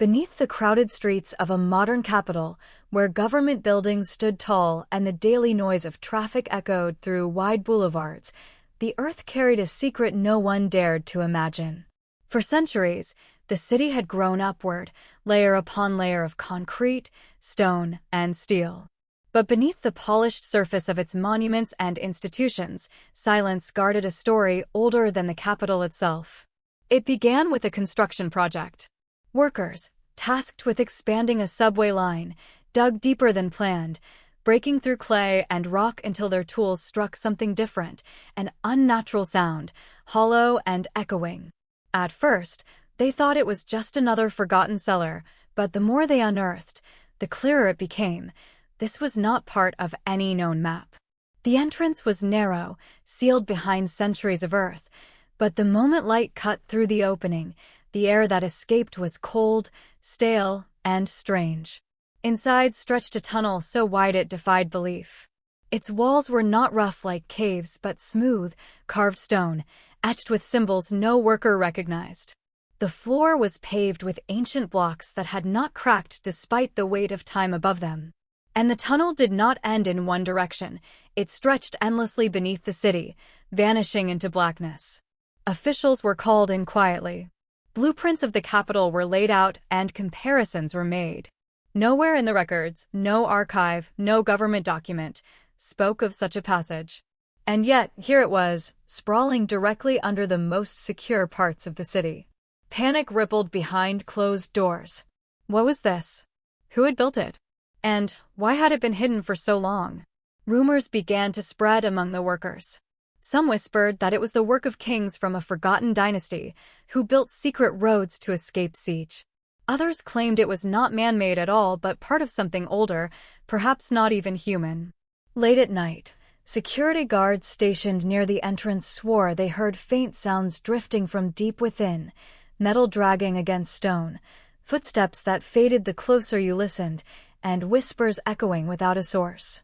Beneath the crowded streets of a modern capital, where government buildings stood tall and the daily noise of traffic echoed through wide boulevards, the earth carried a secret no one dared to imagine. For centuries, the city had grown upward, layer upon layer of concrete, stone, and steel. But beneath the polished surface of its monuments and institutions, silence guarded a story older than the capital itself. It began with a construction project. Workers, tasked with expanding a subway line, dug deeper than planned, breaking through clay and rock until their tools struck something different, an unnatural sound, hollow and echoing. At first, they thought it was just another forgotten cellar, but the more they unearthed, the clearer it became. This was not part of any known map. The entrance was narrow, sealed behind centuries of earth, but the moment light cut through the opening, the air that escaped was cold, stale, and strange. Inside stretched a tunnel so wide it defied belief. Its walls were not rough like caves, but smooth, carved stone, etched with symbols no worker recognized. The floor was paved with ancient blocks that had not cracked despite the weight of time above them. And the tunnel did not end in one direction. It stretched endlessly beneath the city, vanishing into blackness. Officials were called in quietly. Blueprints of the capital were laid out and comparisons were made. Nowhere in the records, no archive, no government document, spoke of such a passage. And yet, here it was, sprawling directly under the most secure parts of the city. Panic rippled behind closed doors. What was this? Who had built it? And why had it been hidden for so long? Rumors began to spread among the workers. Some whispered that it was the work of kings from a forgotten dynasty who built secret roads to escape siege. Others claimed it was not man-made at all but part of something older, perhaps not even human. Late at night, security guards stationed near the entrance swore they heard faint sounds drifting from deep within, metal dragging against stone, footsteps that faded the closer you listened, and whispers echoing without a source.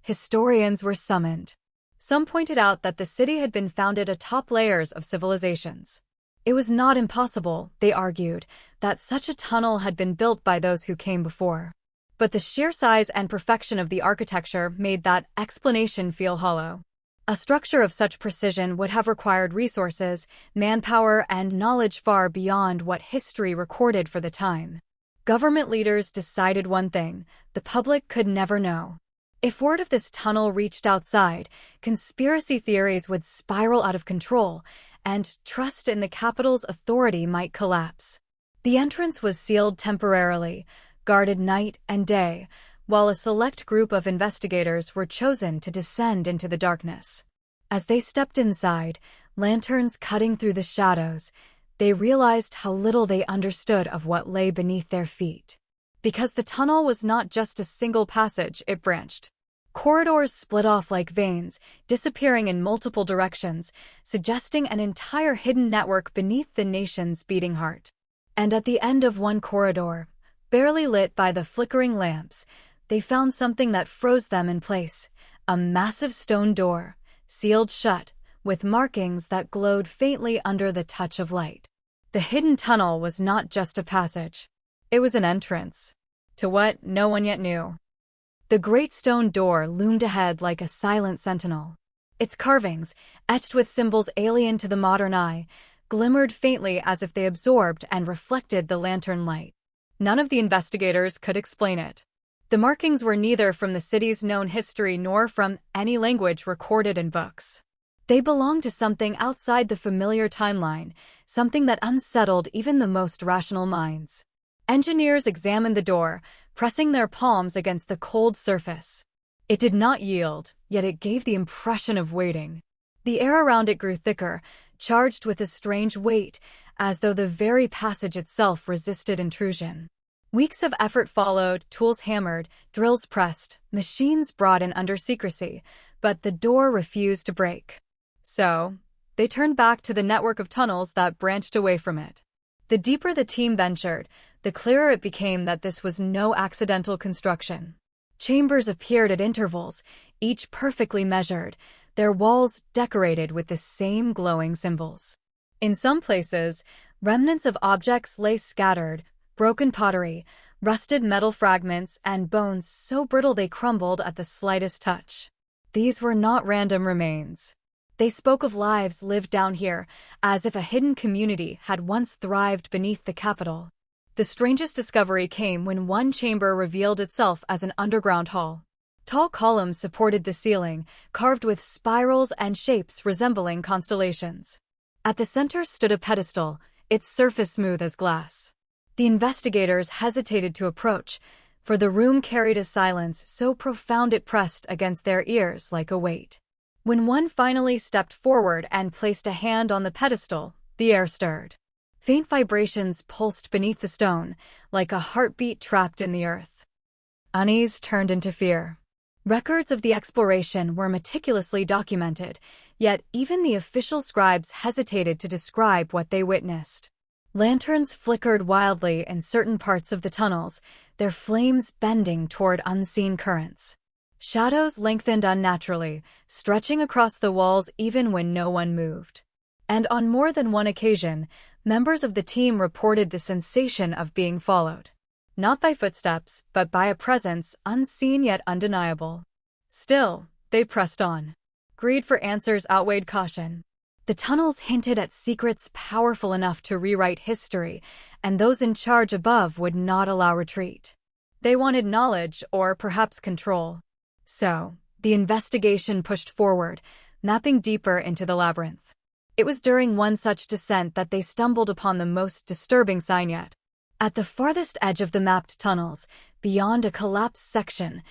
Historians were summoned. Some pointed out that the city had been founded atop layers of civilizations. It was not impossible, they argued, that such a tunnel had been built by those who came before. But the sheer size and perfection of the architecture made that explanation feel hollow. A structure of such precision would have required resources, manpower, and knowledge far beyond what history recorded for the time. Government leaders decided one thing: the public could never know. If word of this tunnel reached outside, conspiracy theories would spiral out of control, and trust in the capital's authority might collapse. The entrance was sealed temporarily, guarded night and day, while a select group of investigators were chosen to descend into the darkness. As they stepped inside, lanterns cutting through the shadows, they realized how little they understood of what lay beneath their feet. Because the tunnel was not just a single passage, it branched. Corridors split off like veins, disappearing in multiple directions, suggesting an entire hidden network beneath the nation's beating heart. And at the end of one corridor, barely lit by the flickering lamps, they found something that froze them in place: a massive stone door, sealed shut, with markings that glowed faintly under the touch of light. The hidden tunnel was not just a passage. It was an entrance. To what, no one yet knew. The great stone door loomed ahead like a silent sentinel. Its carvings, etched with symbols alien to the modern eye, glimmered faintly as if they absorbed and reflected the lantern light. None of the investigators could explain it. The markings were neither from the city's known history nor from any language recorded in books. They belonged to something outside the familiar timeline, something that unsettled even the most rational minds. Engineers examined the door, pressing their palms against the cold surface. It did not yield, yet it gave the impression of waiting. The air around it grew thicker, charged with a strange weight, as though the very passage itself resisted intrusion. Weeks of effort followed, tools hammered, drills pressed, machines brought in under secrecy, but the door refused to break. So, they turned back to the network of tunnels that branched away from it. The deeper the team ventured, the clearer it became that this was no accidental construction. Chambers appeared at intervals, each perfectly measured, their walls decorated with the same glowing symbols. In some places, remnants of objects lay scattered, broken pottery, rusted metal fragments, and bones so brittle they crumbled at the slightest touch. These were not random remains. They spoke of lives lived down here, as if a hidden community had once thrived beneath the capital. The strangest discovery came when one chamber revealed itself as an underground hall. Tall columns supported the ceiling, carved with spirals and shapes resembling constellations. At the center stood a pedestal, its surface smooth as glass. The investigators hesitated to approach, for the room carried a silence so profound it pressed against their ears like a weight. When one finally stepped forward and placed a hand on the pedestal, the air stirred. Faint vibrations pulsed beneath the stone, like a heartbeat trapped in the earth. Unease turned into fear. Records of the exploration were meticulously documented, yet even the official scribes hesitated to describe what they witnessed. Lanterns flickered wildly in certain parts of the tunnels, their flames bending toward unseen currents. Shadows lengthened unnaturally, stretching across the walls even when no one moved. And on more than one occasion, members of the team reported the sensation of being followed. Not by footsteps, but by a presence unseen yet undeniable. Still, they pressed on. Greed for answers outweighed caution. The tunnels hinted at secrets powerful enough to rewrite history, and those in charge above would not allow retreat. They wanted knowledge, or perhaps control. So, the investigation pushed forward, mapping deeper into the labyrinth. It was during one such descent that they stumbled upon the most disturbing sign yet. At the farthest edge of the mapped tunnels, beyond a collapsed section,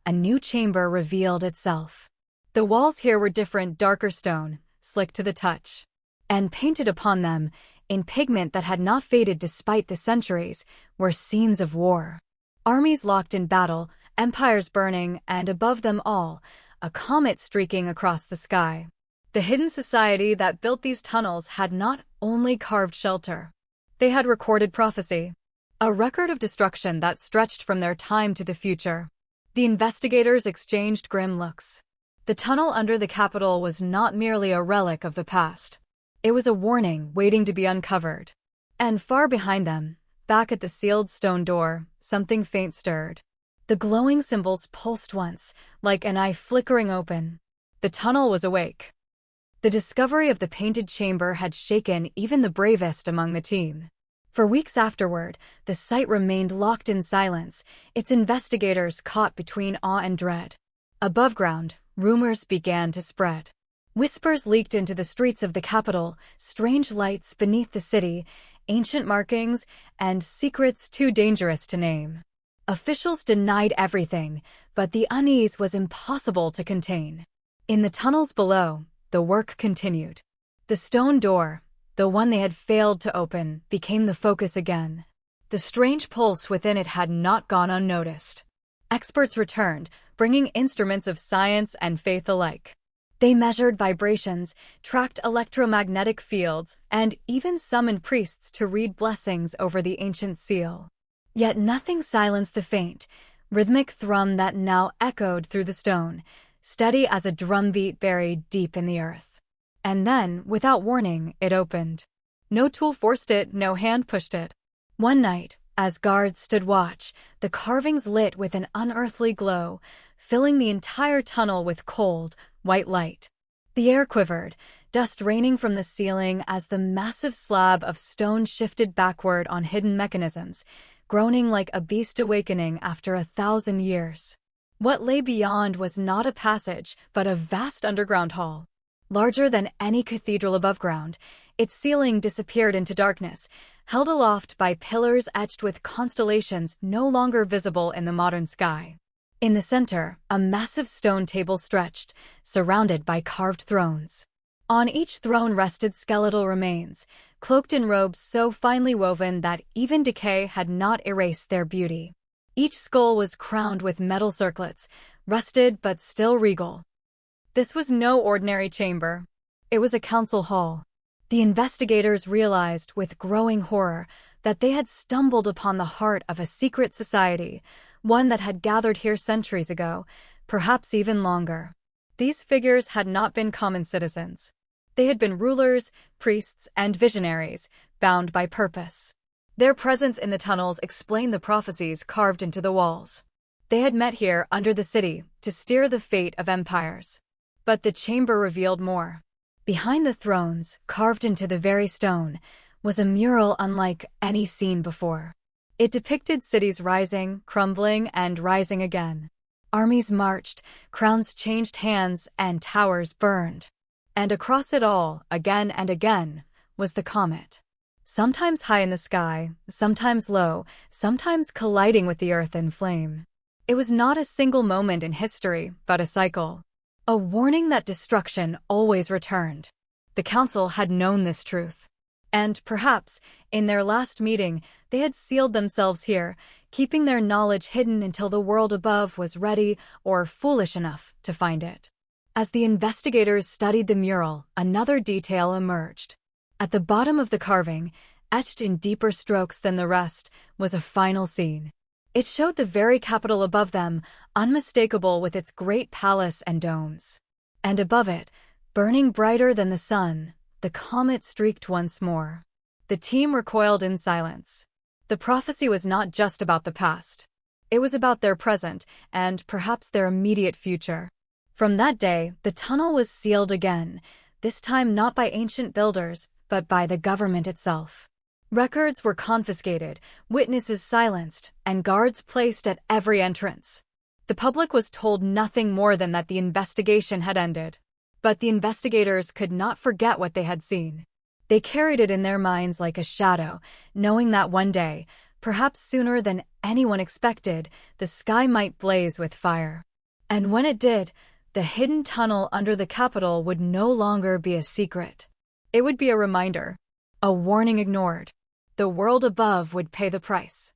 a new chamber revealed itself. The walls here were different, darker stone, slick to the touch. And painted upon them, in pigment that had not faded despite the centuries, were scenes of war. Armies locked in battle, empires burning, and above them all, a comet streaking across the sky. The hidden society that built these tunnels had not only carved shelter. They had recorded prophecy. A record of destruction that stretched from their time to the future. The investigators exchanged grim looks. The tunnel under the capital was not merely a relic of the past. It was a warning waiting to be uncovered. And far behind them, back at the sealed stone door, something faint stirred. The glowing symbols pulsed once, like an eye flickering open. The tunnel was awake. The discovery of the painted chamber had shaken even the bravest among the team. For weeks afterward, the site remained locked in silence, its investigators caught between awe and dread. Above ground, rumors began to spread. Whispers leaked into the streets of the capital, strange lights beneath the city, ancient markings, and secrets too dangerous to name. Officials denied everything, but the unease was impossible to contain. In the tunnels below, the work continued. The stone door, the one they had failed to open, became the focus again. The strange pulse within it had not gone unnoticed. Experts returned, bringing instruments of science and faith alike. They measured vibrations, tracked electromagnetic fields, and even summoned priests to read blessings over the ancient seal. Yet nothing silenced the faint, rhythmic thrum that now echoed through the stone, steady as a drumbeat buried deep in the earth. And then, without warning, it opened. No tool forced it, no hand pushed it. One night, as guards stood watch, the carvings lit with an unearthly glow, filling the entire tunnel with cold, white light. The air quivered, dust raining from the ceiling as the massive slab of stone shifted backward on hidden mechanisms, groaning like a beast awakening after 1,000 years. What lay beyond was not a passage, but a vast underground hall. Larger than any cathedral above ground, its ceiling disappeared into darkness, held aloft by pillars etched with constellations no longer visible in the modern sky. In the center, a massive stone table stretched, surrounded by carved thrones. On each throne rested skeletal remains, cloaked in robes so finely woven that even decay had not erased their beauty. Each skull was crowned with metal circlets, rusted but still regal. This was no ordinary chamber. It was a council hall. The investigators realized with growing horror that they had stumbled upon the heart of a secret society, one that had gathered here centuries ago, perhaps even longer. These figures had not been common citizens. They had been rulers, priests, and visionaries, bound by purpose. Their presence in the tunnels explained the prophecies carved into the walls. They had met here under the city to steer the fate of empires. But the chamber revealed more. Behind the thrones, carved into the very stone, was a mural unlike any seen before. It depicted cities rising, crumbling, and rising again. Armies marched, crowns changed hands, and towers burned. And across it all, again and again, was the comet. Sometimes high in the sky, sometimes low, sometimes colliding with the earth in flame. It was not a single moment in history, but a cycle. A warning that destruction always returned. The council had known this truth. And perhaps, in their last meeting, they had sealed themselves here, keeping their knowledge hidden until the world above was ready or foolish enough to find it. As the investigators studied the mural, another detail emerged. At the bottom of the carving, etched in deeper strokes than the rest, was a final scene. It showed the very capital above them, unmistakable with its great palace and domes. And above it, burning brighter than the sun, the comet streaked once more. The team recoiled in silence. The prophecy was not just about the past. It was about their present, and perhaps their immediate future. From that day, the tunnel was sealed again, this time not by ancient builders, but by the government itself. Records were confiscated, witnesses silenced, and guards placed at every entrance. The public was told nothing more than that the investigation had ended. But the investigators could not forget what they had seen. They carried it in their minds like a shadow, knowing that one day, perhaps sooner than anyone expected, the sky might blaze with fire. And when it did, the hidden tunnel under the Capitol would no longer be a secret. It would be a reminder, a warning ignored. The world above would pay the price.